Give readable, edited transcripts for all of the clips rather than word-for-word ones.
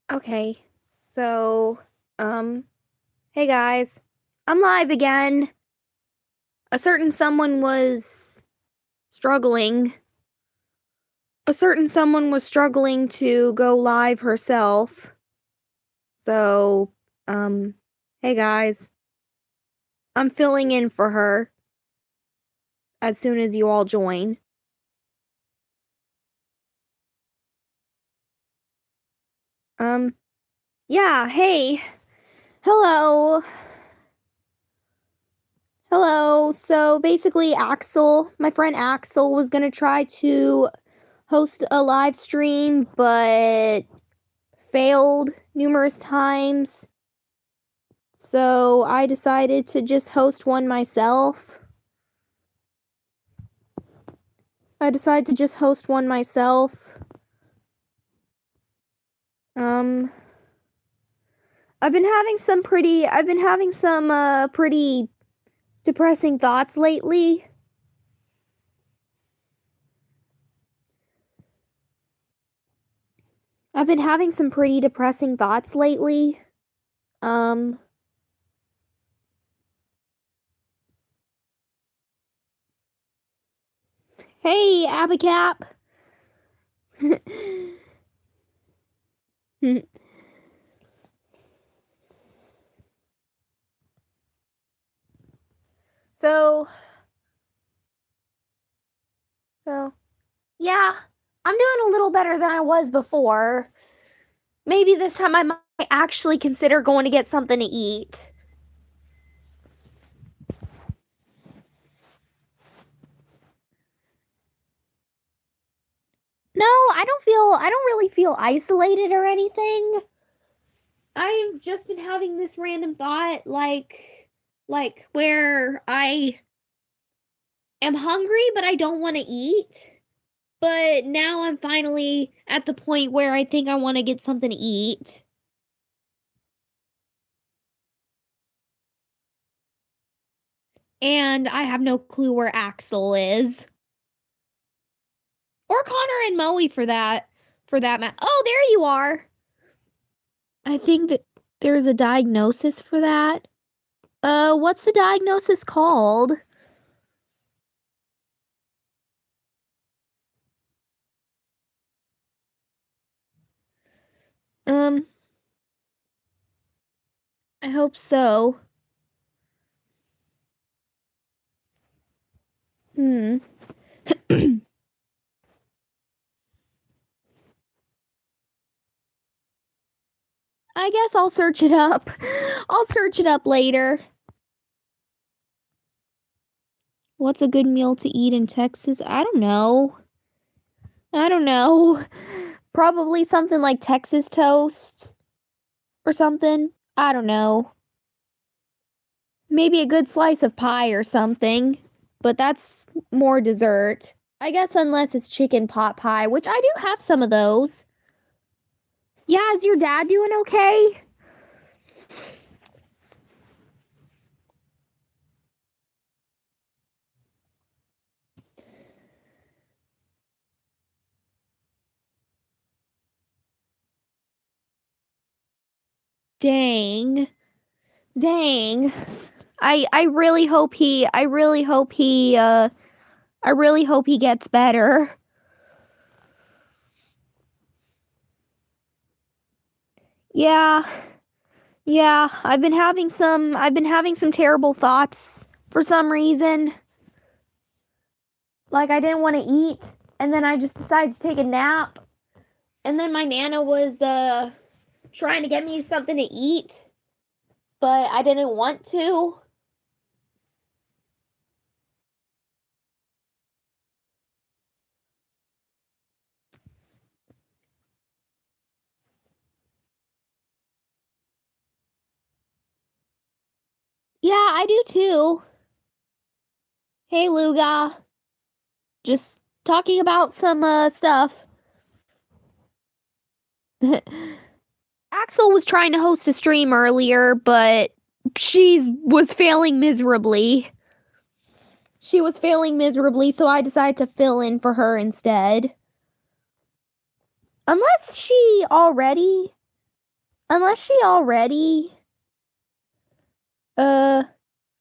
Okay, so, um, hey guys, I'm live again. A certain someone was struggling. A certain someone was struggling to go live herself. So, um, hey guys, I'm filling in for her as soon as you all join. Um, yeah, hey, hello. Hello. So basically, my friend Axel, was gonna try to host a live stream, but failed numerous times. So I decided to just host one myself. I decided to just host one myself. Um, I've been having some pretty depressing thoughts lately. I've been having some pretty depressing thoughts lately. Um, hey, Abacap. so, so, yeah, I'm doing a little better than I was before. Maybe this time I might actually consider going to get something to eat. No, I don't really feel isolated or anything. I've just been having this random thought like where I am hungry but I don't want to eat. But now I'm finally at the point where I think I want to get something to eat. And I have no clue where Axel is. Or Connor and Moe for that matter. Oh, there you are. I think that there's a diagnosis for that. What's the diagnosis called? Um, I hope so. Hmm. I guess I'll search it up. I'll search it up later. What's a good meal to eat in Texas? I don't know. I don't know. Probably something like Texas toast or something. I don't know. Maybe a good slice of pie or something. But that's more dessert. I guess unless it's chicken pot pie, which I do have some of those. Yeah, is your dad doing okay? Dang. Dang. I really hope I really hope he gets better. Yeah. Yeah, I've been having some terrible thoughts for some reason. Like I didn't want to eat and then I just decided to take a nap. And then my nana was trying to get me something to eat, but I didn't want to. Yeah, I do too. Hey Luga, just talking about some stuff. Axel was trying to host a stream earlier, but she was failing miserably. She was failing miserably, so I decided to fill in for her instead. Unless she already Unless she already, I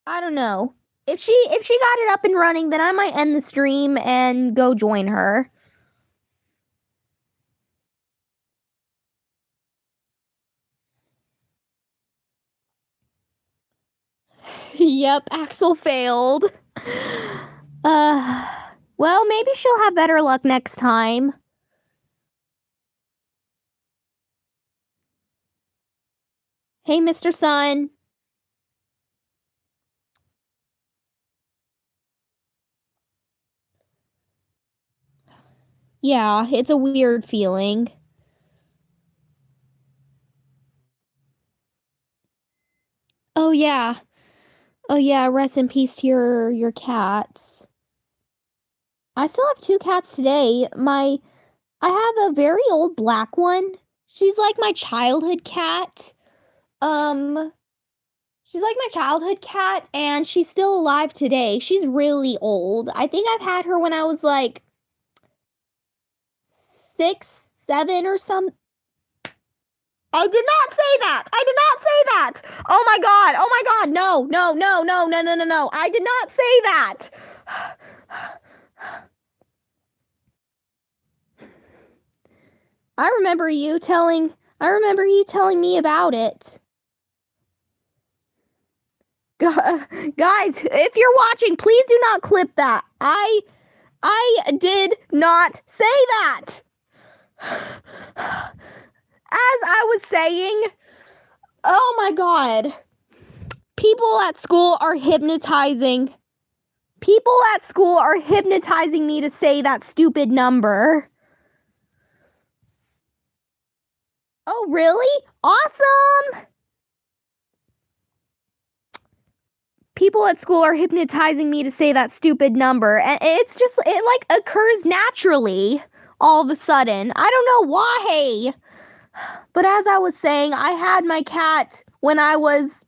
don't know. If she got it up and running, then I might end the stream and go join her. Yep, Axel failed. Well, maybe she'll have better luck next time. Hey, Mr. Sun. Yeah, it's a weird feeling. Oh yeah. Oh yeah, rest in peace to your cats. I still have 2 cats today. I have a very old black one. She's like my childhood cat. She's like my childhood cat, and she's still alive today. She's really old. I think I've had her when I was like 6, 7 or something. I did not say that. I did not say that. Oh my god. Oh my god. No, no, no, no, no, no, no, no. I did not say that. I remember you telling me about it. Guys, if you're watching, please do not clip that. I did not say that. As I was saying, oh my god. People at school are hypnotizing. People at school are hypnotizing me to say that stupid number. Oh, really? Awesome! People at school are hypnotizing me to say that stupid number. And it's just, it like occurs naturally all of a sudden. I don't know why. But as I was saying, I had my cat when I was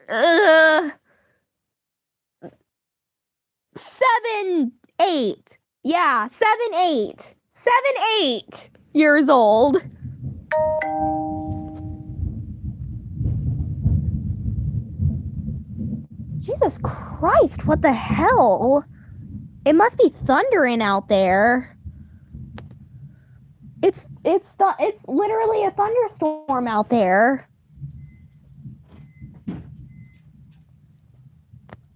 7, 8. Yeah, 7, 8. 7, 8 years old. Jesus Christ, what the hell? It must be thundering out there. It's literally a thunderstorm out there.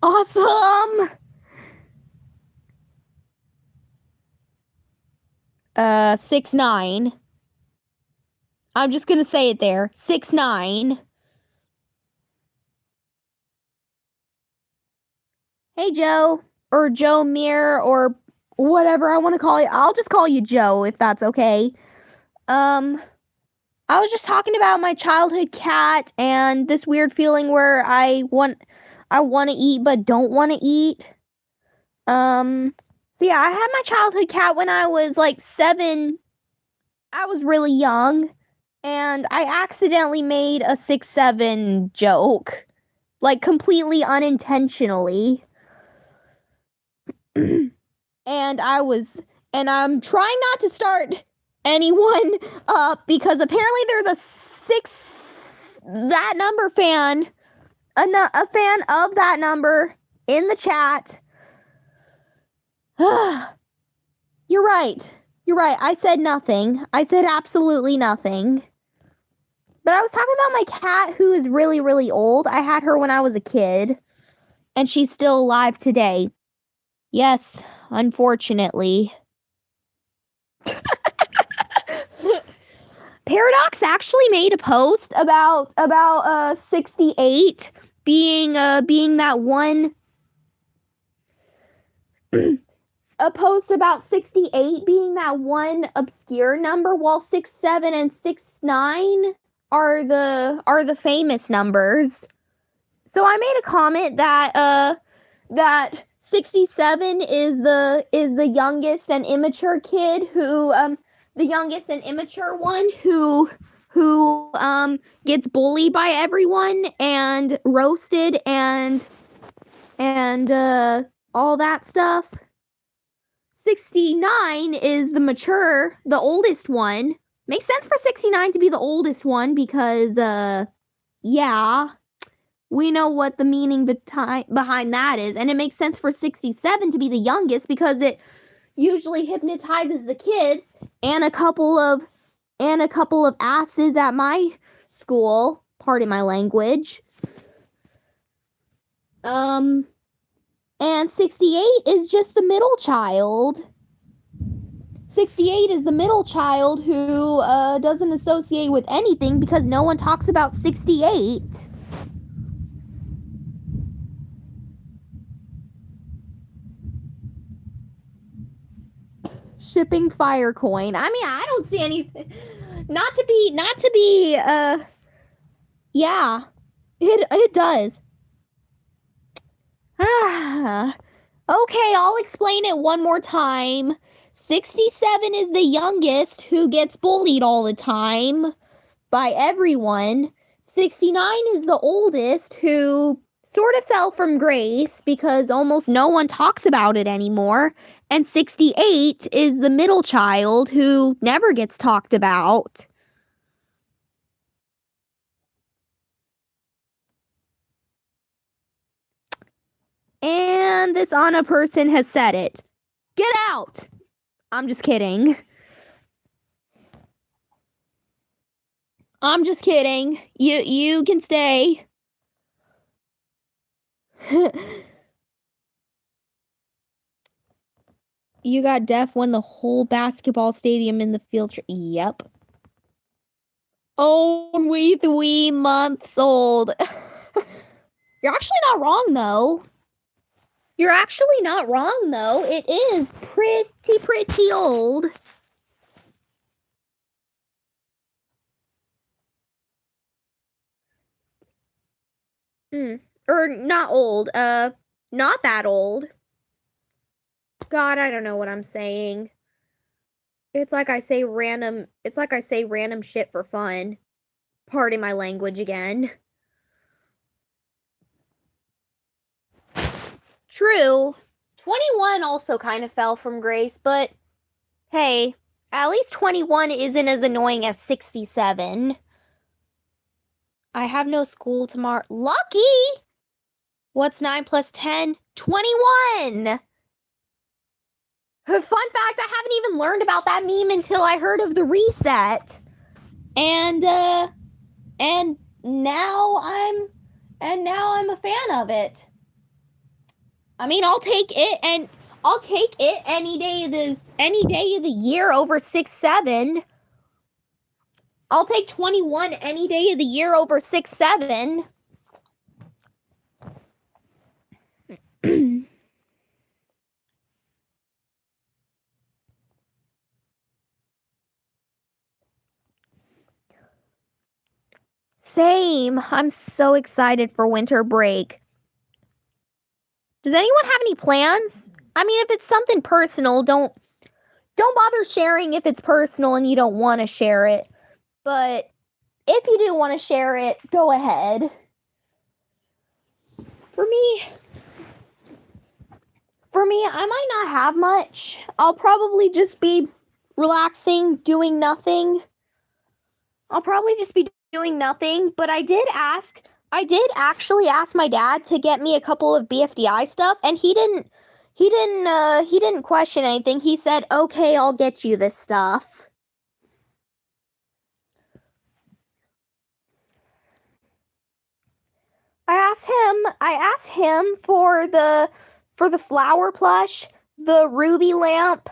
Awesome. 6'9". I'm just gonna say it there. 6'9". Hey, Joe. Or Joe Mir, or whatever I want to call you. I'll just call you Joe, if that's okay. I was just talking about my childhood cat and this weird feeling where I want to eat but don't want to eat. So yeah, I had my childhood cat when I was like 7. I was really young, and I accidentally made a 6'7" joke, like completely unintentionally. And I'm trying not to start anyone up because apparently there's that number fan, a fan of that number in the chat. You're right. You're right. I said nothing. I said absolutely nothing. But I was talking about my cat who is really, really old. I had her when I was a kid, and she's still alive today. Yes, unfortunately. Paradox actually made a post about 68 being that one. A post about 68 being that one obscure number, while 67 and 69 are the famous numbers. So I made a comment that 67 is the youngest and immature kid who the youngest and immature one who gets bullied by everyone and roasted and all that stuff. 69 is the oldest one, Makes sense for 69 to be the oldest one because, yeah, we know what the meaning behind that is. And it makes sense for 67 to be the youngest because it usually hypnotizes the kids and a couple of asses at my school, pardon my language. And 68 is just the middle child. 68 is the middle child who doesn't associate with anything because no one talks about 68. Shipping Firecoin. I mean, I don't see anything. Not to be, yeah. It does. Okay, I'll explain it one more time. 67 is the youngest who gets bullied all the time by everyone. 69 is the oldest who sort of fell from grace because almost no one talks about it anymore. And 68 is the middle child who never gets talked about. And this Anna person has said it. Get out! I'm just kidding. I'm just kidding. You can stay. You got deaf when the whole basketball stadium in the field trip. Yep. Only 3 months old. You're actually not wrong, though. You're actually not wrong, though. It is pretty old. Or not old. Not that old. God, I don't know what I'm saying. It's like I say random shit for fun. Pardon my language again. True. 21 also kind of fell from grace, but hey, at least 21 isn't as annoying as 67. I have no school tomorrow. Lucky! What's 9 plus 10? 21! Fun fact, I haven't even learned about that meme until I heard of the reset. And now I'm a fan of it. I mean, I'll take it any day of the year over 6-7. I'll take 21 any day of the year over 6-7. Same. I'm so excited for winter break. Does anyone have any plans? I mean, if it's something personal, don't bother sharing if it's personal and you don't want to share it. But if you do want to share it, go ahead. For me, I might not have much. I'll probably just be relaxing, doing nothing. But I did actually ask my dad to get me a couple of BFDI stuff, and he didn't question anything. He said, "Okay, I'll get you this stuff." I asked him for the flower plush, the ruby lamp,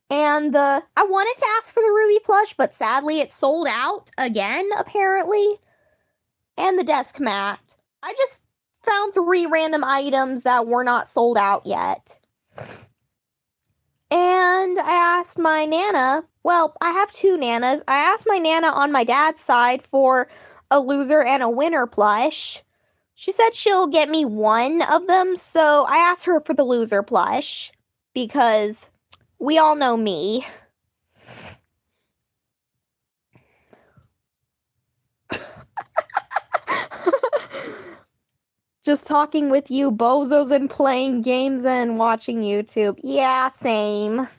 and I wanted to ask for the ruby plush, but sadly it sold out again, apparently. And the desk mat. I just found 3 random items that were not sold out yet. And I asked my Nana, well, I have 2 Nanas. I asked my Nana on my dad's side for a loser and a winner plush. She said she'll get me one of them, so I asked her for the loser plush. Because we all know me. Just talking with you bozos and playing games and watching YouTube. Yeah, same.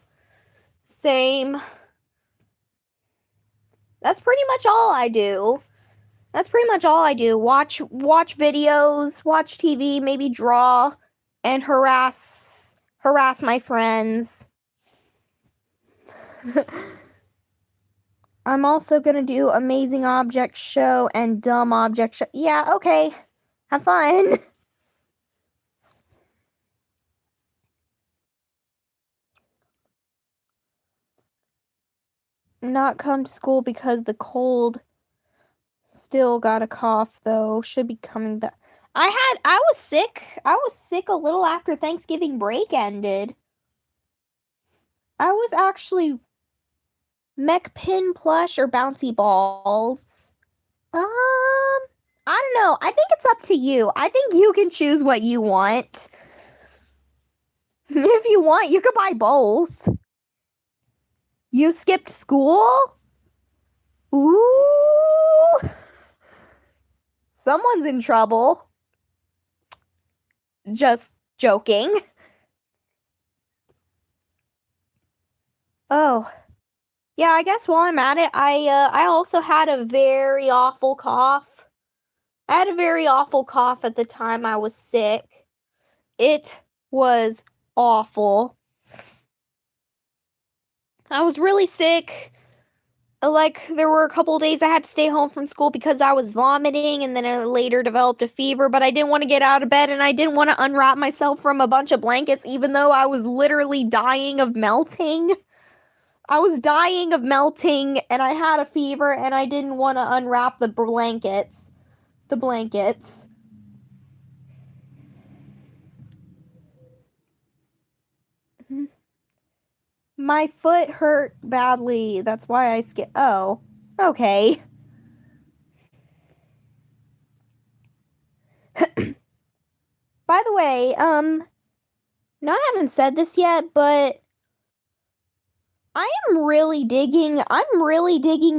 That's pretty much all I do. That's pretty much all I do. Watch videos, watch TV, maybe draw, and harass my friends. I'm also gonna do amazing object show and dumb object show. Yeah, okay. Have fun. Not come to school because the cold. Still got a cough though. Should be coming back. I was sick. I was sick a little after Thanksgiving break ended. I was actually mech pin plush or bouncy balls. I don't know. I think it's up to you. I think you can choose what you want. If you want, you could buy both. You skipped school? Ooh. Someone's in trouble. Just joking. Oh. Yeah, I guess while I'm at it, I also had a very awful cough. I had a very awful cough at the time I was sick. It was awful. I was really sick. Like, there were a couple days I had to stay home from school because I was vomiting, and then I later developed a fever, but I didn't want to get out of bed, and I didn't want to unwrap myself from a bunch of blankets, even though I was literally dying of melting. I was dying of melting, and I had a fever, and I didn't want to unwrap the blankets. The blankets. My foot hurt badly. That's why I skipped. Oh, okay. By the way, no, I haven't said this yet, but I'm really digging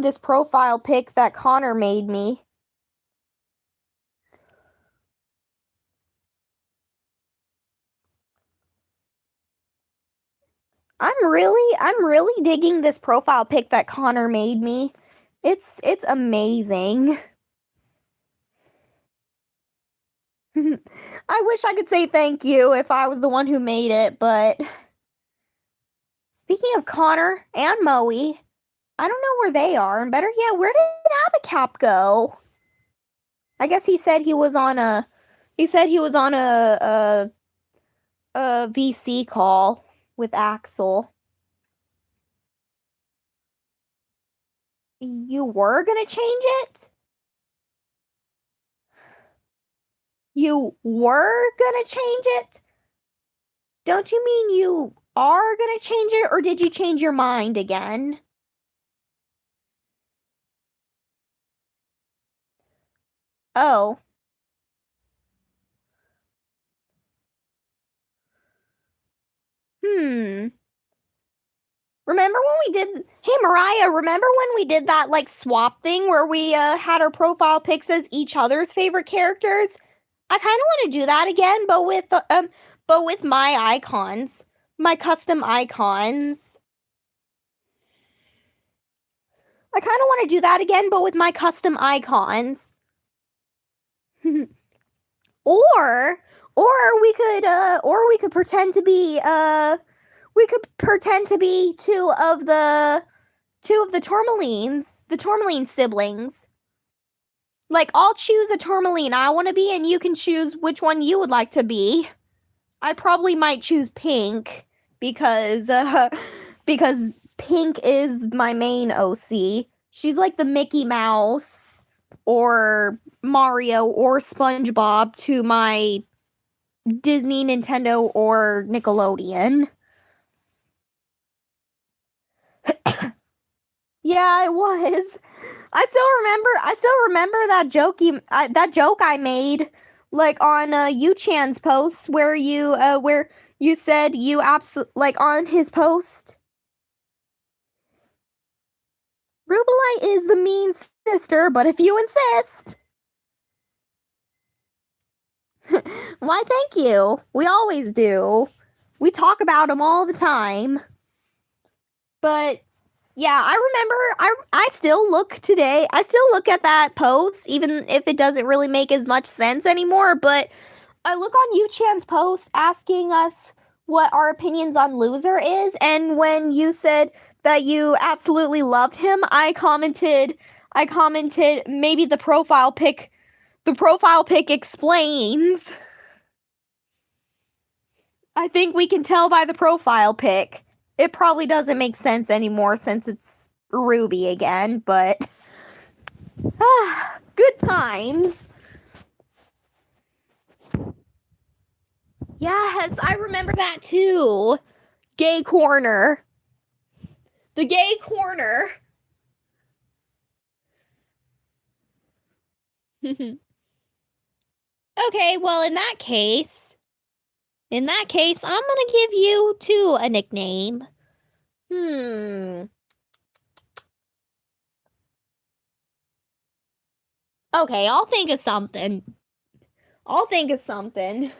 this profile pic that Connor made me. I'm really digging this profile pic that Connor made me. It's amazing. I wish I could say thank you if I was the one who made it, but speaking of Connor and Moe, I don't know where they are, and better yet, where did Abacap go? I guess he said he was on a VC call with Axel. You were gonna change it? You were gonna change it? Don't you mean you are gonna change it, or did you change your mind again? Oh. Remember when we did, hey Mariah, remember when we did that like swap thing where we had our profile pics as each other's favorite characters? I kind of want to do that again, but with my icons, my custom icons. I kind of want to do that again, but with my custom icons. Or we could pretend to be two of the Tourmalines, the Tourmaline siblings. Like, I'll choose a Tourmaline I want to be, and you can choose which one you would like to be. I probably might choose Pink because Pink is my main OC. She's like the Mickey Mouse or Mario or SpongeBob to my Disney, Nintendo, or Nickelodeon. Yeah, it was. I still remember that joke I made like on Yu-chan's post where you said you like on his post. Rubelite is the mean sister, but if you insist. Why, thank you. We always do. We talk about him all the time. But Yeah, I remember. I still look today. I still look at that post, even if it doesn't really make as much sense anymore. But I look on Yu-chan's post asking us what our opinions on Loser is, and when you said that you absolutely loved him, I commented, maybe the profile pic explains. I think we can tell by the profile pic. It probably doesn't make sense anymore since it's Ruby again, but good times. Yes, I remember that too. Gay corner. The gay corner. Okay, well, in that case, I'm gonna give you two a nickname. Okay, I'll think of something. I'll think of something.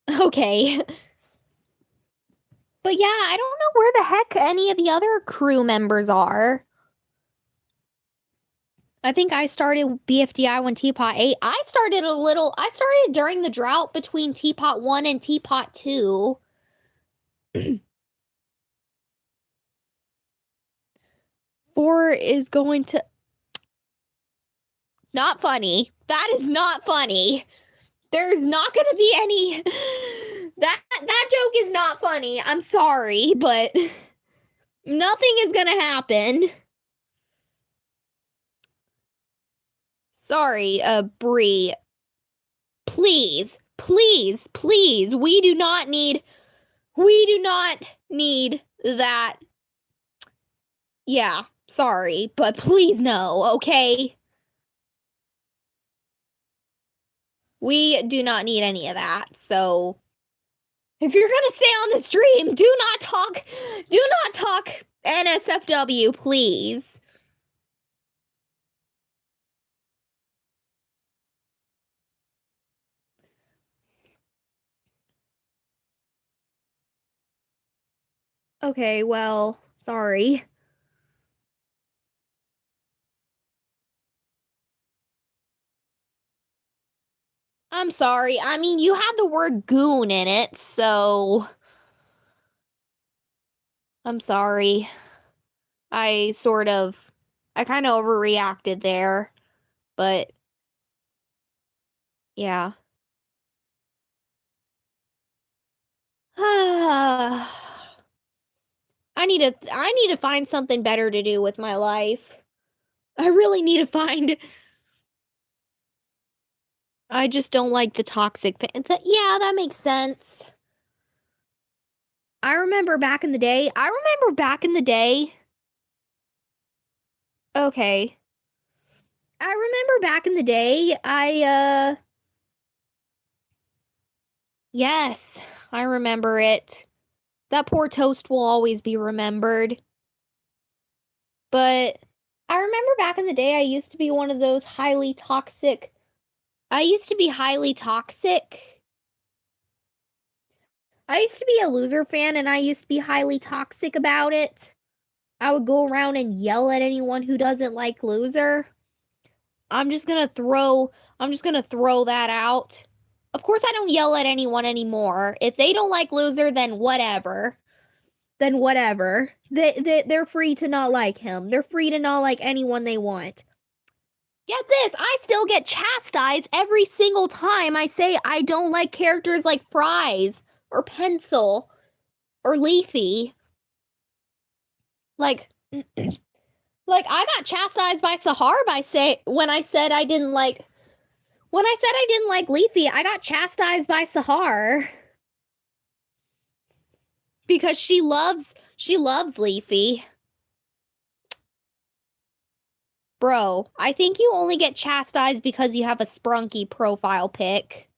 Okay. But yeah, I don't know where the heck any of the other crew members are. I think I started BFDI when Teapot 8. I started during the drought between Teapot 1 and Teapot 2. Four is going to... Not funny. That is not funny. There's not gonna be any... That joke is not funny. I'm sorry, but nothing is gonna happen. Sorry, Bree. Please, please, please. We do not need that. Yeah, sorry, but please no, okay? We do not need any of that. So if you're gonna stay on the stream, do not talk NSFW, please. Okay, well, sorry. I'm sorry. I mean, you had the word goon in it, so I'm sorry. I kind of overreacted there, but yeah. I need to find something better to do with my life. I really need to find I just don't like the toxic yeah, that makes sense. I remember back in the day. Okay. I remember back in the day, yes, I remember it. That poor toast will always be remembered. But I remember back in the day, I used to be one of those highly toxic. I used to be highly toxic. I used to be a Loser fan and I used to be highly toxic about it. I would go around and yell at anyone who doesn't like Loser. I'm just gonna throw that out. Of course I don't yell at anyone anymore. If they don't like Loser, then whatever. They're free to not like him. They're free to not like anyone they want. Get this, I still get chastised every single time I say I don't like characters like Fries or Pencil or Leafy. Like I got chastised by Sahar when I said I didn't like Leafy, I got chastised by Sahar because she loves Leafy. Bro, I think you only get chastised because you have a sprunky profile pic.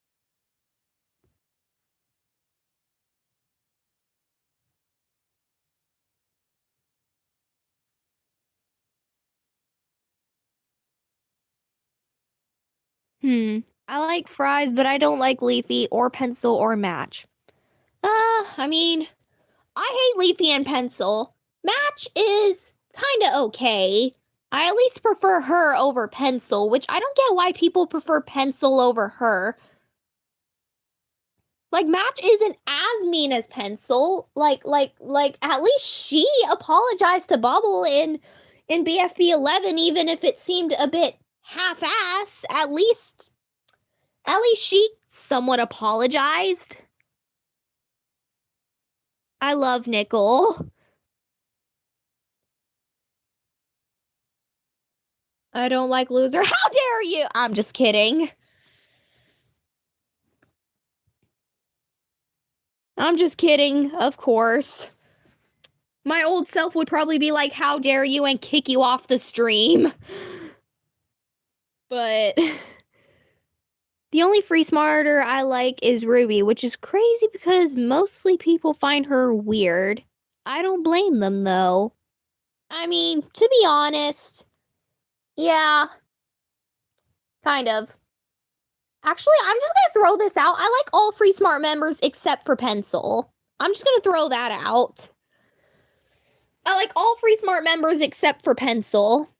I like fries, but I don't like Leafy or Pencil or Match. I mean, I hate Leafy and Pencil. Match is kinda okay. I at least prefer her over Pencil, which I don't get why people prefer Pencil over her. Like, Match isn't as mean as Pencil. Like, at least she apologized to Bubble in BFB 11, even if it seemed a bit half-ass. At least she somewhat apologized. I love Nickel. I don't like loser. How dare you? I'm just kidding. I'm just kidding, of course. My old self would probably be like, how dare you, and kick you off the stream. But the only free smarter I like is Ruby, which is crazy because mostly people find her weird. I don't blame them though. I mean, to be honest, yeah, kind of. Actually, I'm just gonna throw this out. I like all free smart members except for Pencil. I'm just gonna throw that out. I like all free smart members except for Pencil.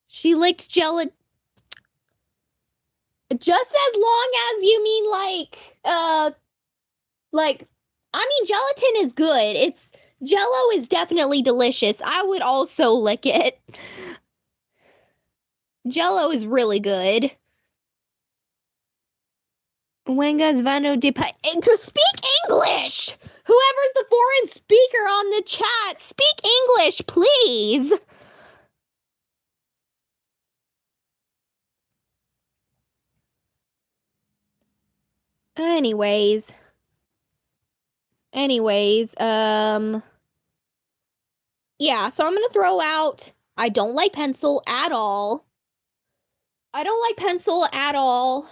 She licked gelatin. Just as long as you mean I mean, gelatin is good. Jello is definitely delicious. I would also lick it. Jello is really good. Wenga's Vano to speak English! Whoever's the foreign speaker on the chat, speak English, please! Anyways, yeah, so I'm gonna throw out, I don't like Pencil at all. I don't like Pencil at all.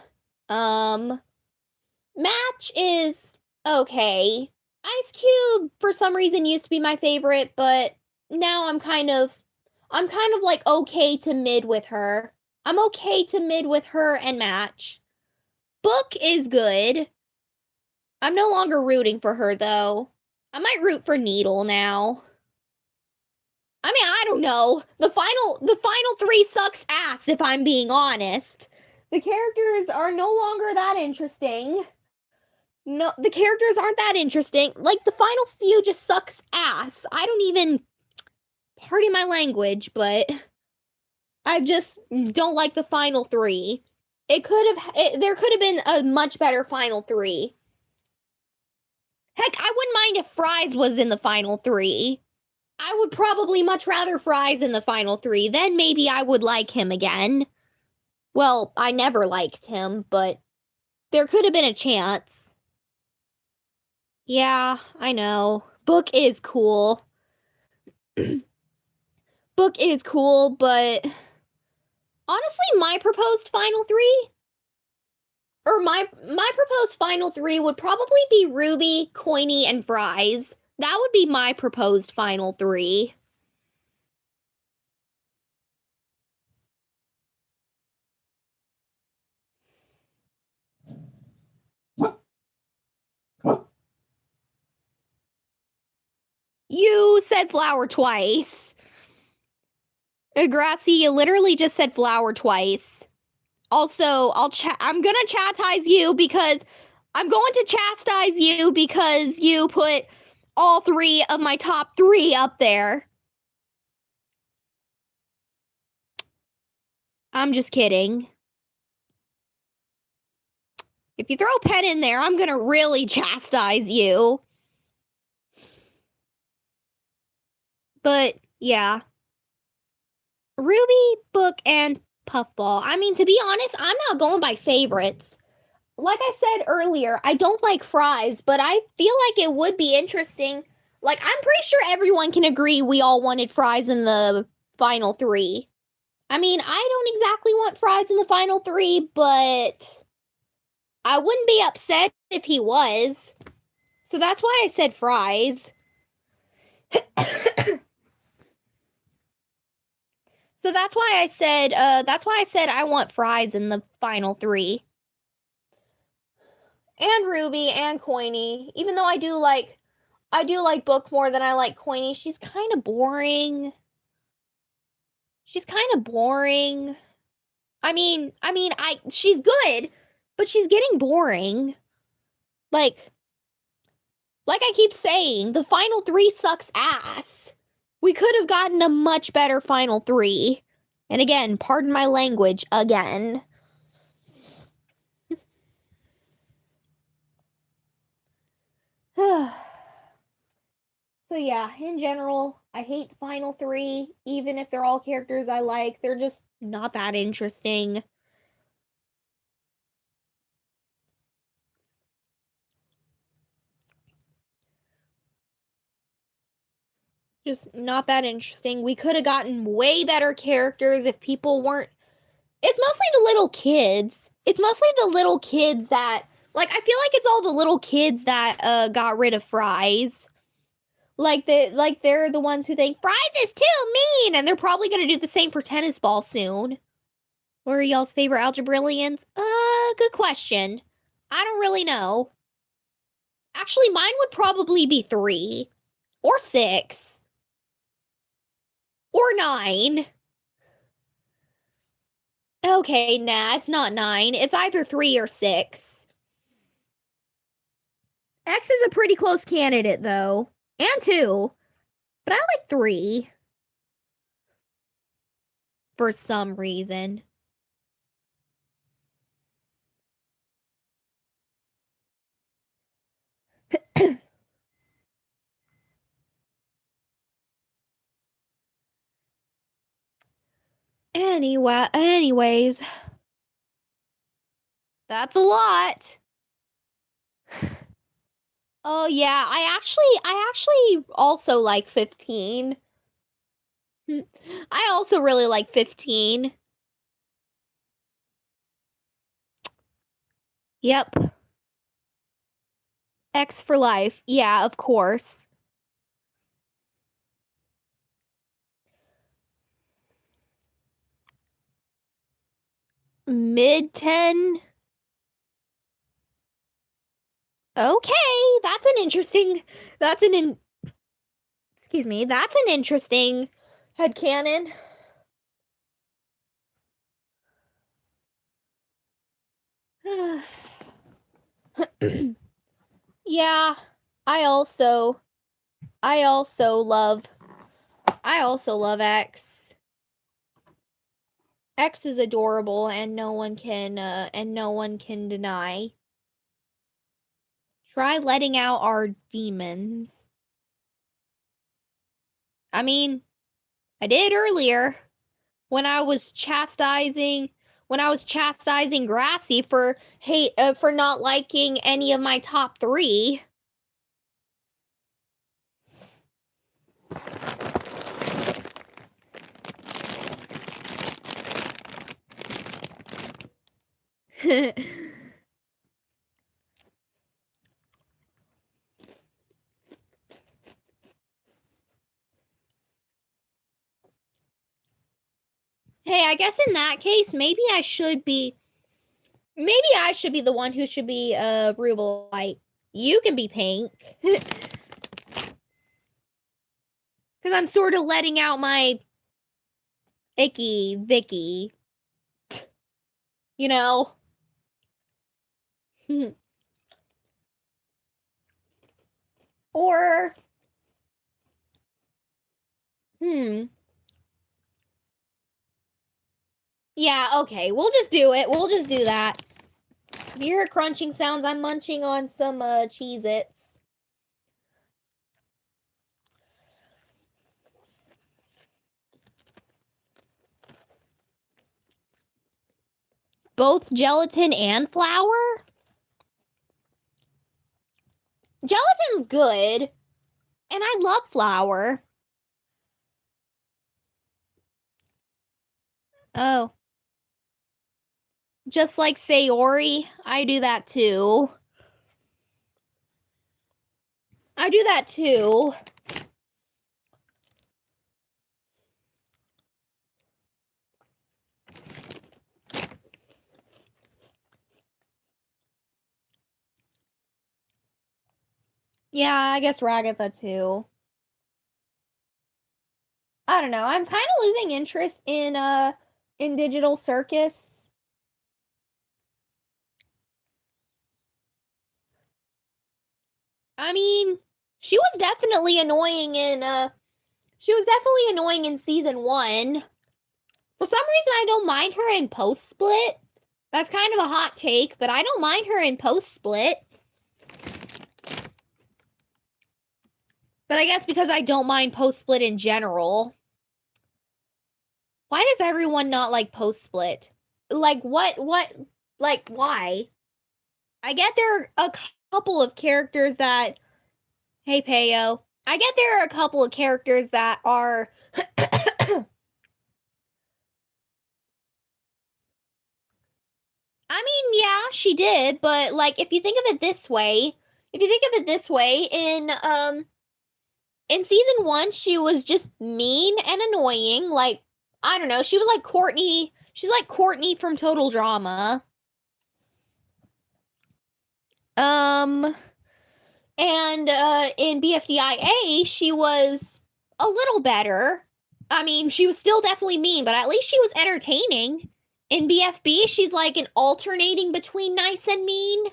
Match is okay. Ice Cube, for some reason, used to be my favorite, but now I'm kind of like okay to mid with her. I'm okay to mid with her and Match. Book is good. I'm no longer rooting for her, though. I might root for Needle now. I mean, I don't know. The final 3 sucks ass, if I'm being honest. The characters are no longer that interesting. No, the characters aren't that interesting. Like, the final few just sucks ass. I don't even, pardon my language, but I just don't like the final 3. There could have been a much better final 3. Heck, I wouldn't mind if Fries was in the final 3. I would probably much rather Fries in the final 3. Then maybe I would like him again. Well, I never liked him, but there could have been a chance. Yeah, I know. Book is cool. Book is cool, but honestly, my proposed final 3, or my proposed final 3 would probably be Ruby, Coiny, and Fries. That would be my proposed final 3. You said flower twice. Grassy, you literally just said flower twice. Also, I'm gonna chastise you because you put all 3 of my top 3 up there. I'm just kidding. If you throw Pen in there, I'm gonna really chastise you. But, yeah. Ruby, Book, and Puffball. I mean, to be honest, I'm not going by favorites. Like I said earlier, I don't like Fries, but I feel like it would be interesting. Like, I'm pretty sure everyone can agree we all wanted Fries in the final 3. I mean, I don't exactly want Fries in the final 3, but I wouldn't be upset if he was. So that's why I said Fries. So that's why I said I want fries in the final three. And Ruby and Coiny. Even though I do like Book more than I like Coiny, she's kind of boring. She's good, but she's getting boring. Like I keep saying, the final three sucks ass. We could have gotten a much better final three. And again, pardon my language again. So yeah, in general, I hate the final three, even if they're all characters I like. They're just not that interesting. Just not that interesting. We could have gotten way better characters if people weren't. It's mostly the little kids. It's mostly the little kids that, like, I feel like it's all the little kids that got rid of fries. They're the ones who think fries is too mean, and they're probably gonna do the same for tennis ball soon. What are y'all's favorite algebrillians? Good question. I don't really know. Actually, mine would probably be 3 or 6 or 9. Okay, nah, it's not 9. It's either 3 or 6. X is a pretty close candidate, though. And 2. But I like 3. For some reason. Anyways. That's a lot. Oh yeah, I actually also like 15. I also really like 15. Yep. X for life. Yeah, of course. Mid 10. Okay, that's an interesting that's an in, excuse me, that's an interesting headcanon. Yeah, I also I also love X. X is adorable and no one can deny. Try letting out our demons. I mean, I did earlier when I was chastising Grassy for for not liking any of my top 3. Hey, I guess in that case, maybe I should be the one who should be Rubelite. You can be Pink. Cuz I'm sort of letting out my icky Vicky. You know? Or hmm. Yeah, okay. We'll just do it. We'll just do that. If you hear crunching sounds, I'm munching on some Cheez-Its. Both gelatin and flour? Gelatin's good. And I love flour. Oh. Just like Sayori, I do that too. I do that too. Yeah, I guess Ragatha too. I don't know. I'm kind of losing interest in Digital Circus. I mean, she was definitely annoying in season 1. For some reason I don't mind her in post split. That's kind of a hot take, but I don't mind her in post split. But I guess because I don't mind post split in general. Why does everyone not like post split? Like what like why? I get there are a couple of characters that hey Payo. I get there are a couple of characters that are I mean, yeah, she did, but like if you think of it this way, in season 1 she was just mean and annoying, like I don't know, she was like Courtney, she's like Courtney from Total Drama. Um and in BFDIA she was a little better. I mean, she was still definitely mean, but at least she was entertaining. In BFB, she's like an alternating between nice and mean,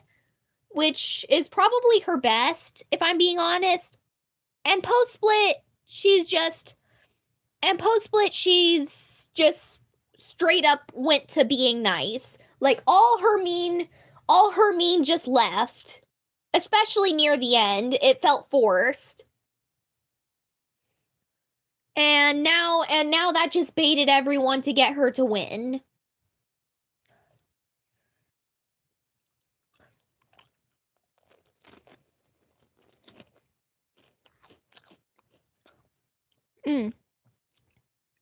which is probably her best, if I'm being honest. And post split, she's just straight up went to being nice. Like all her mean just left. Especially near the end, it felt forced. And now that just baited everyone to get her to win. Mm.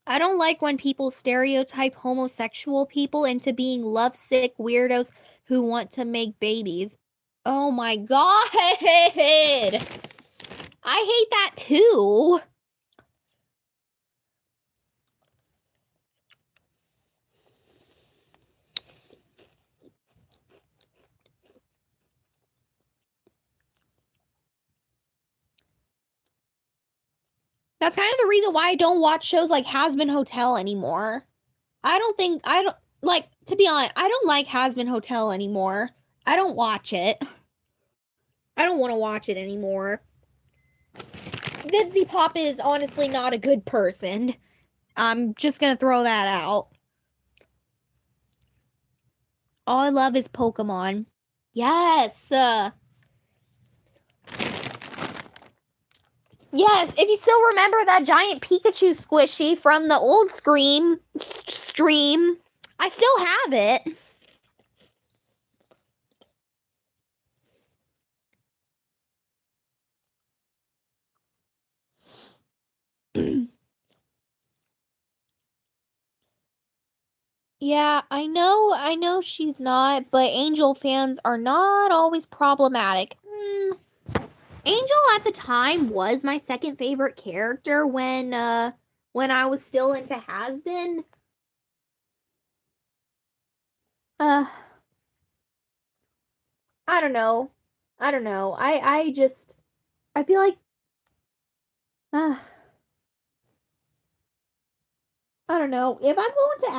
I don't like when people stereotype homosexual people into being lovesick weirdos who want to make babies. Oh my god! I hate that too. That's kind of the reason why I don't watch shows like Hazbin Hotel anymore. I don't like, to be honest, I don't like Hazbin Hotel anymore. I don't watch it. I don't want to watch it anymore. Vivzy Pop is honestly not a good person. I'm just gonna throw that out. All I love is Pokemon. Yes. Yes, if you still remember that giant Pikachu squishy from the old stream, I still have it. Yeah, I know she's not, but Angel fans are not always problematic. Angel at the time was my second favorite character when I was still into Has-Been. Uh I don't know. I don't know. I just I feel like uh I don't know. If I'm going to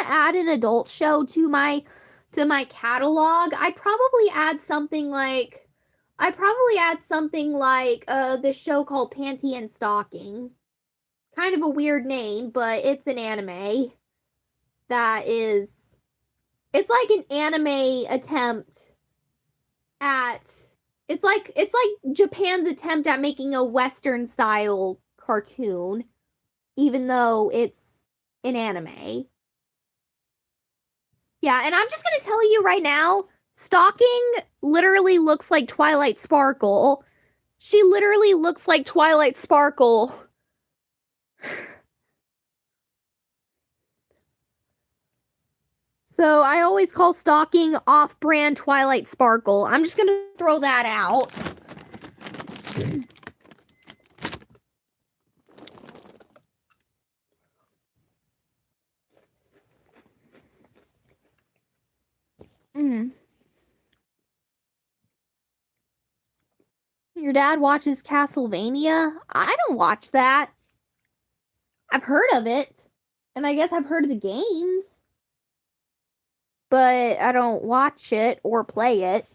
add an adult show to my catalog, I'd probably add something like this show called Panty and Stocking. Kind of a weird name, but it's an anime that is it's like an anime attempt at it's like Japan's attempt at making a western style cartoon, even though it's an anime. Yeah, and I'm just gonna tell you right now, Stalking literally looks like Twilight Sparkle. She literally looks like Twilight Sparkle. So I always call Stalking off-brand Twilight Sparkle. I'm just gonna throw that out. Mm. Your dad watches Castlevania? I don't watch that. I've heard of it. And I guess I've heard of the games. But I don't watch it or play it.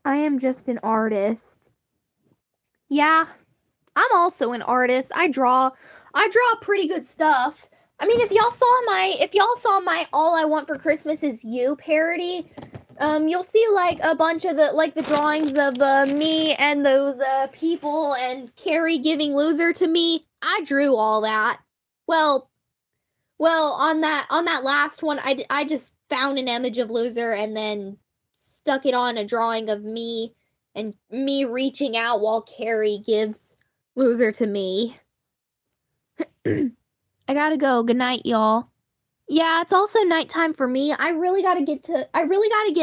I am just an artist. Yeah, I'm also an artist. I draw pretty good stuff. I mean, if y'all saw my All I Want for Christmas Is You parody, you'll see like a bunch of the drawings of me and those people and Carrie giving loser to me. I drew all that. Well, on that last one, I just found an image of loser and then stuck it on a drawing of me and me reaching out while Carrie gives loser to me. I gotta go. Good night, y'all. Yeah, it's also nighttime for me. I really gotta get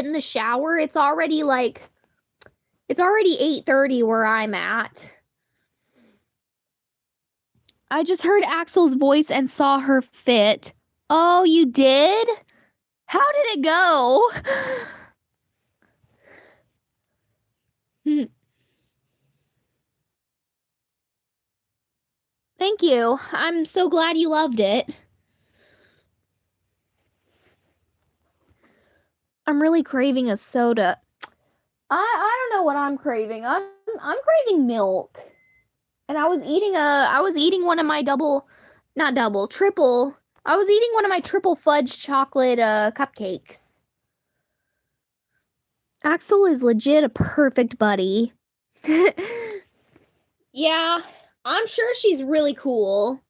in the shower. It's already 8:30 where I'm at. I just heard Axel's voice and saw her fit. Oh, you did? How did it go? Thank you. I'm so glad you loved it. I'm really craving a soda. I don't know what I'm craving. I'm craving milk. And I was eating one of my triple. I was eating one of my triple fudge chocolate cupcakes. Axel is legit a perfect buddy. Yeah, I'm sure she's really cool.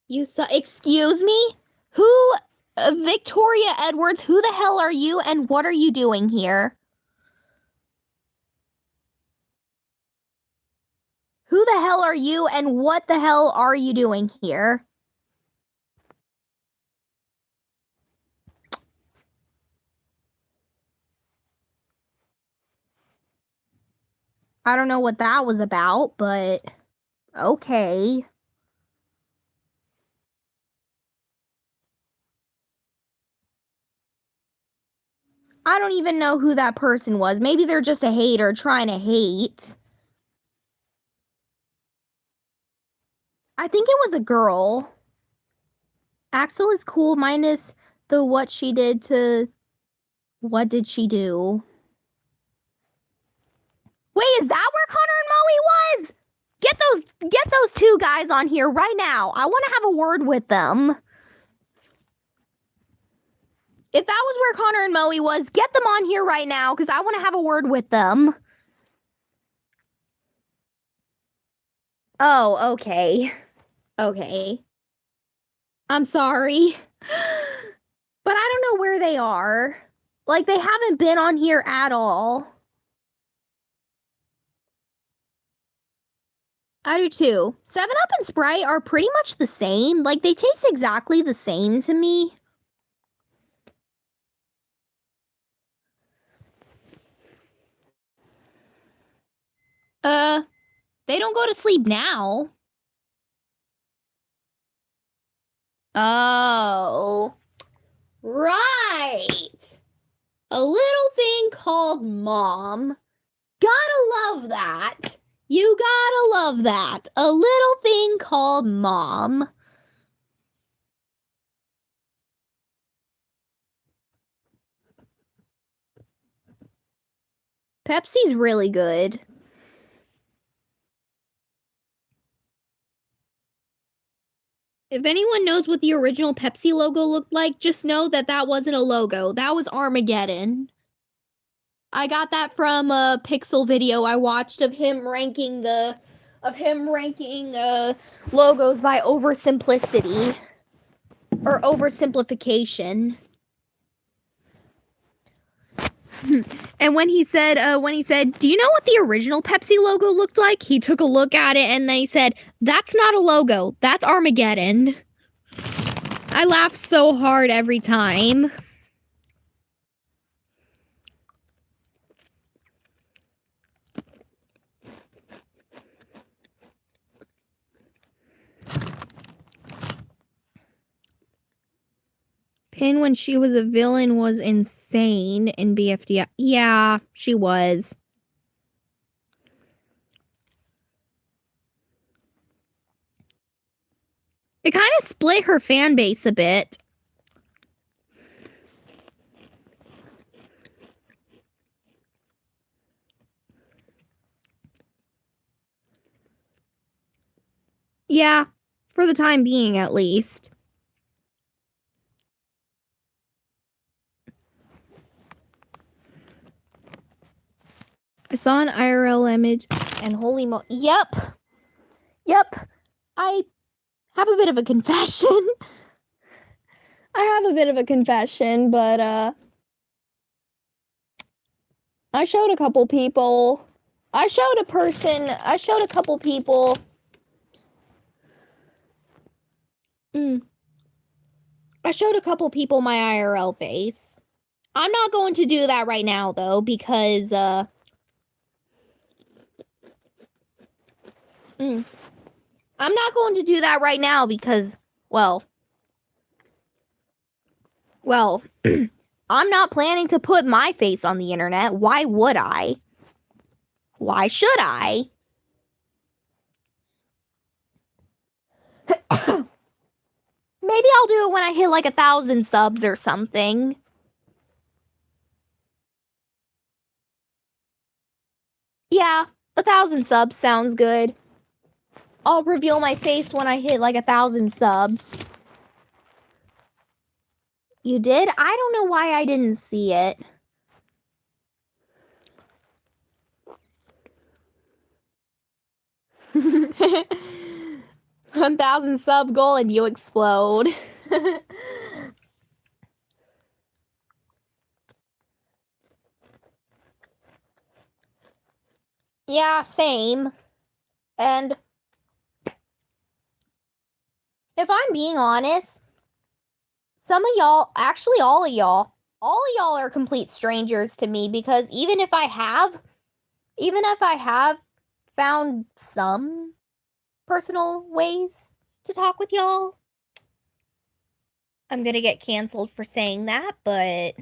Excuse me? Who, Victoria Edwards, who the hell are you and what are you doing here? Who the hell are you and what the hell are you doing here? I don't know what that was about, but okay. I don't even know who that person was. Maybe they're just a hater trying to hate. I think it was a girl. Axel is cool minus the what she did to... What did she do? Wait, is that where Connor and Moe was? Get those two guys on here right now. I want to have a word with them. If that was where Connor and Moe was, get them on here right now because I want to have a word with them. Oh, okay. Okay. I'm sorry. But I don't know where they are. Like, they haven't been on here at all. I do too. 7-Up and Sprite are pretty much the same. Like, they taste exactly the same to me. They don't go to sleep now. Oh. Right. A little thing called Mom. Gotta love that. You gotta love that. A little thing called Mom. Pepsi's really good. If anyone knows what the original Pepsi logo looked like, just know that that wasn't a logo. That was Armageddon. I got that from a Pixel video I watched of him ranking logos by oversimplicity or oversimplification. And when he said, "Do you know what the original Pepsi logo looked like?" He took a look at it and then he said, "That's not a logo. That's Armageddon." I laugh so hard every time. Pin when she was a villain was insane in BFDI. Yeah, she was. It kind of split her fan base a bit. Yeah, for the time being at least. I saw an IRL image and holy mo- Yep. I have a bit of a confession. But I showed a couple people. I showed a couple people. I showed a couple people my IRL face. I'm not going to do that right now though because I'm not going to do that right now because well, I'm not planning to put my face on the internet. Why would I? Why should I? Maybe I'll do it when I hit like 1,000 subs or something. Yeah, 1,000 subs sounds good. I'll reveal my face when I hit like 1,000 subs. You did? I don't know why I didn't see it. $1,000 sub goal and you explode. Yeah, same. And if I'm being honest, some of y'all, actually all of y'all are complete strangers to me because even if I have found some personal ways to talk with y'all, I'm gonna get canceled for saying that, but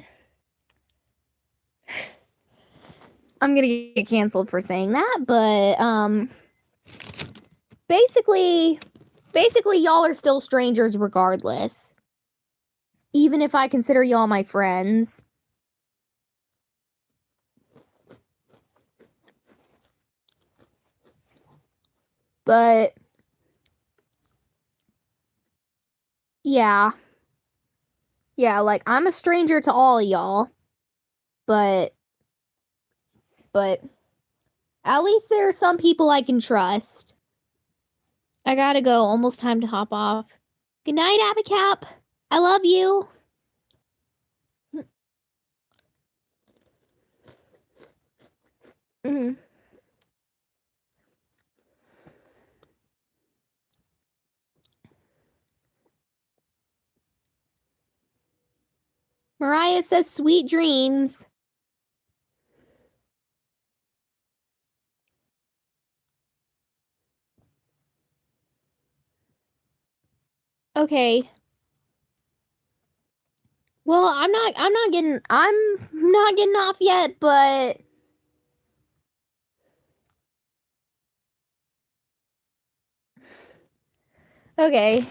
basically y'all are still strangers regardless. Even if I consider y'all my friends. But yeah. Yeah, like I'm a stranger to all of y'all. But at least there are some people I can trust. I gotta go. Almost time to hop off. Good night, Abacap. I love you. Mariah says sweet dreams. Okay. Well, I'm not getting off yet, but okay.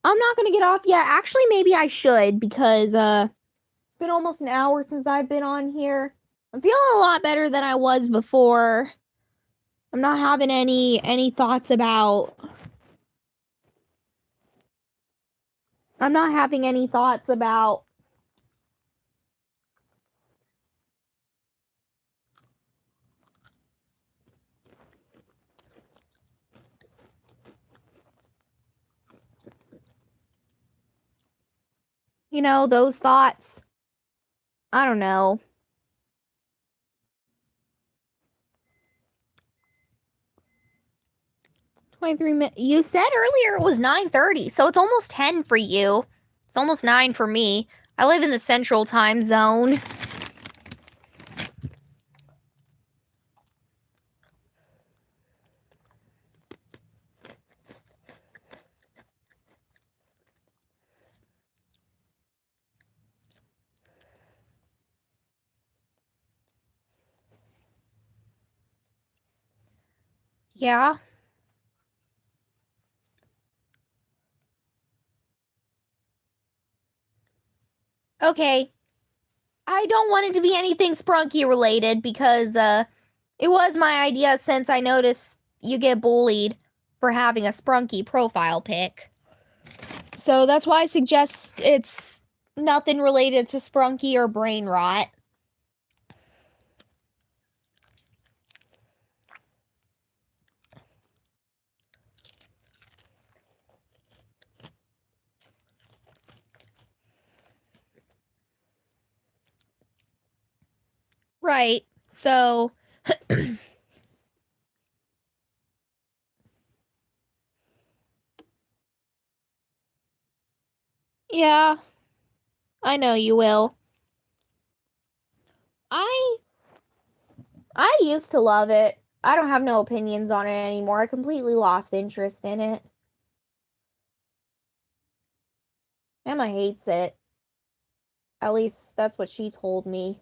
I'm not gonna get off yet. Actually, maybe I should because it's been almost an hour since I've been on here. I'm feeling a lot better than I was before. I'm not having any thoughts about I'm not having any thoughts about those thoughts. I don't know. 23 minutes. You said earlier it was 9:30, so it's almost 10 for you. It's almost 9 for me. I live in the central time zone. Yeah? Okay. I don't want it to be anything Sprunky related because, it was my idea since I noticed you get bullied for having a Sprunky profile pic. So that's why I suggest it's nothing related to Sprunky or brain rot. Right. So yeah, I know you will. I I used to love it. I don't have no opinions on it anymore. I completely lost interest in it. Emma hates it. At least that's what she told me.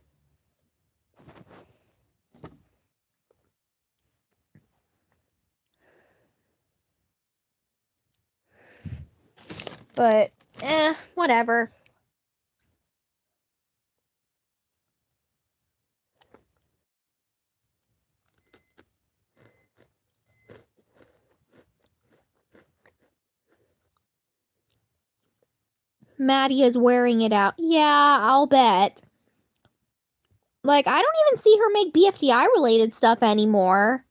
But, whatever. Maddie is wearing it out. Yeah, I'll bet. Like, I don't even see her make BFDI related stuff anymore.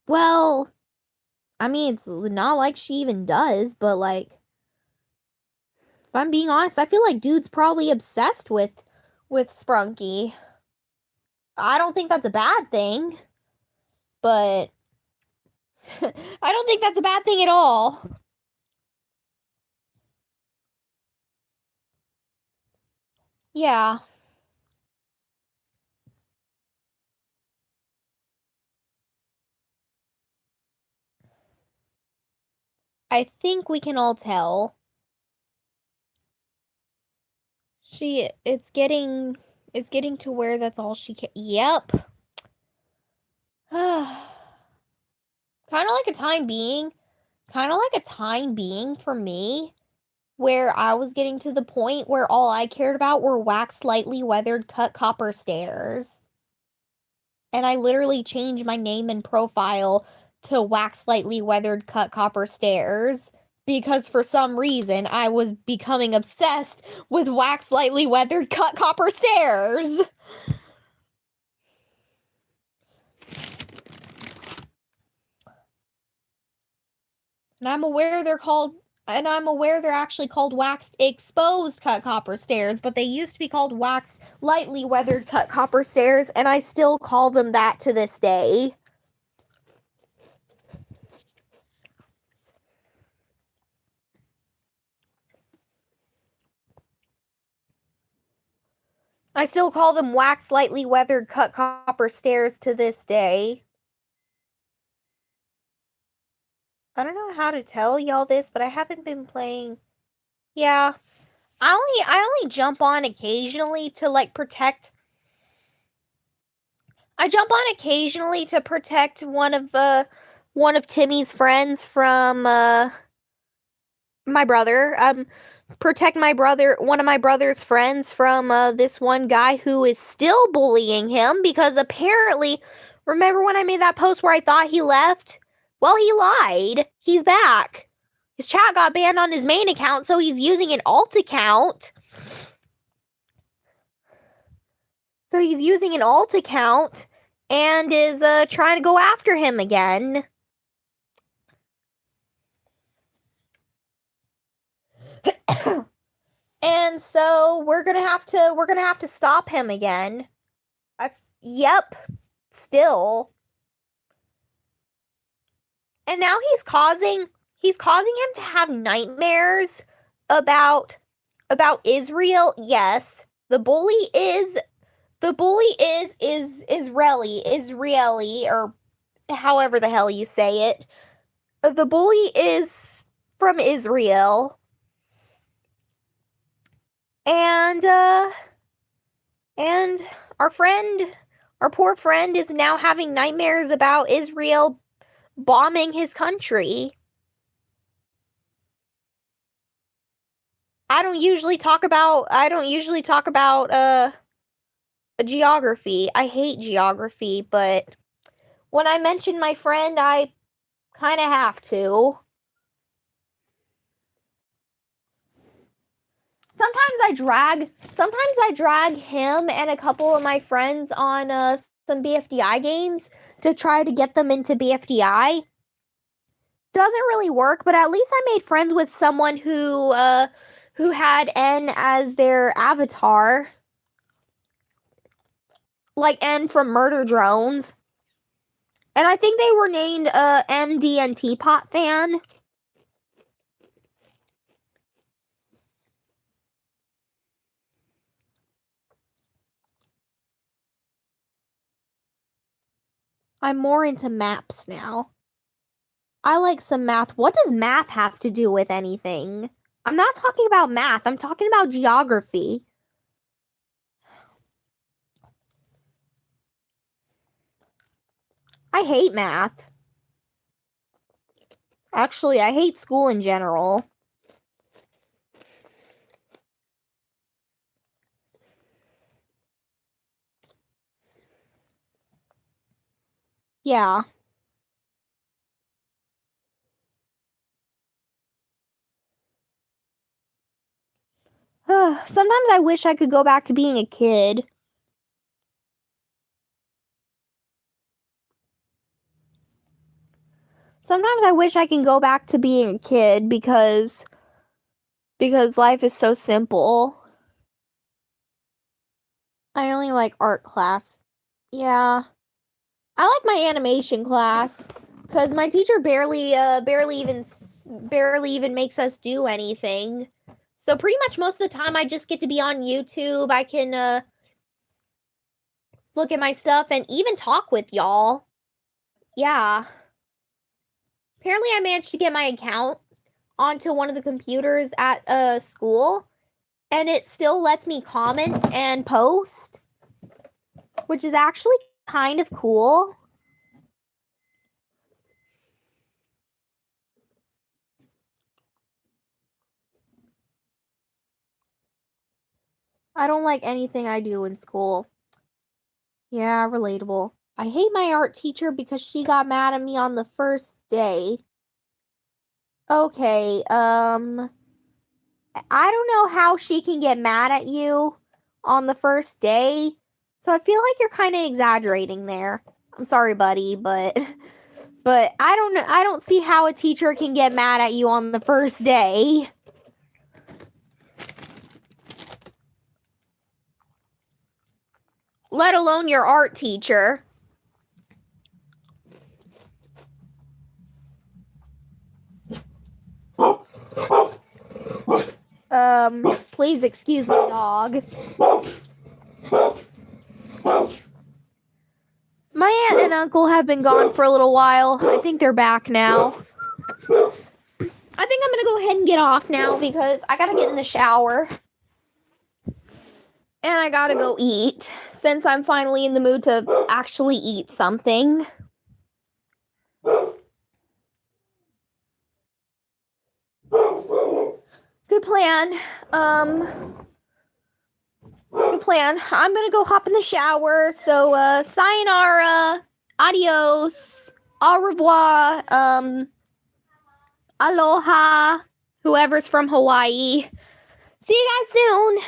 Well, I mean, it's not like she even does, but like, if I'm being honest, I feel like dude's probably obsessed with Sprunky. I don't think that's a bad thing, but I don't think that's a bad thing at all. Yeah. I think we can all tell. It's getting to where that's all she can. Yep. Kind of like a time being. Kind of like a time being for me where I was getting to the point where all I cared about were waxed lightly weathered cut copper stairs. And I literally changed my name and profile to wax lightly weathered cut copper stairs because for some reason I was becoming obsessed with wax lightly weathered cut copper stairs. And I'm aware they're actually called waxed exposed cut copper stairs, but they used to be called waxed lightly weathered cut copper stairs, and I still call them that to this day. I still call them waxed lightly weathered cut copper stairs to this day. I don't know how to tell y'all this, but I haven't been playing. Yeah. I only jump on occasionally to like protect. I jump on occasionally to protect one of Timmy's friends from my brother. Protect one of my brother's friends from this one guy who is still bullying him because apparently, remember when I made that post where I thought he left? Well, he lied. He's back. His chat got banned on his main account, so he's using an alt account. And is trying to go after him again. And so we're gonna have to stop him again. Yep, still. And now he's causing him to have nightmares about Israel. Yes, the bully is Israeli, or however the hell you say it. The bully is from Israel. And our poor friend is now having nightmares about Israel bombing his country. I don't usually talk about geography. I hate geography, but when I mention my friend, I kind of have to. Sometimes I drag him and a couple of my friends on some BFDI games to try to get them into BFDI. Doesn't really work, but at least I made friends with someone who had N as their avatar. Like N from Murder Drones. And I think they were named MD and Teapot Fan. I'm more into maps now. I like some math. What does math have to do with anything? I'm not talking about math. I'm talking about geography. I hate math. Actually, I hate school in general. Yeah. Sometimes I wish I could go back to being a kid. Sometimes I wish I can go back to being a kid because life is so simple. I only like art class. Yeah. I like my animation class cuz my teacher barely even makes us do anything. So pretty much most of the time I just get to be on YouTube. I can look at my stuff and even talk with y'all. Yeah. Apparently I managed to get my account onto one of the computers at school, and it still lets me comment and post, which is actually kind of cool. I don't like anything I do in school. Yeah, relatable. I hate my art teacher because she got mad at me on the first day. Okay, I don't know how she can get mad at you on the first day. So I feel like you're kind of exaggerating there. I'm sorry, buddy, but I don't see how a teacher can get mad at you on the first day. Let alone your art teacher. Please excuse me, dog. My aunt and uncle have been gone for a little while. I think they're back now. I think I'm gonna go ahead and get off now because I gotta get in the shower. And I gotta go eat since I'm finally in the mood to actually eat something. Good plan. Good plan. I'm gonna go hop in the shower. So, sayonara, adios, au revoir, aloha, whoever's from Hawaii. See you guys soon.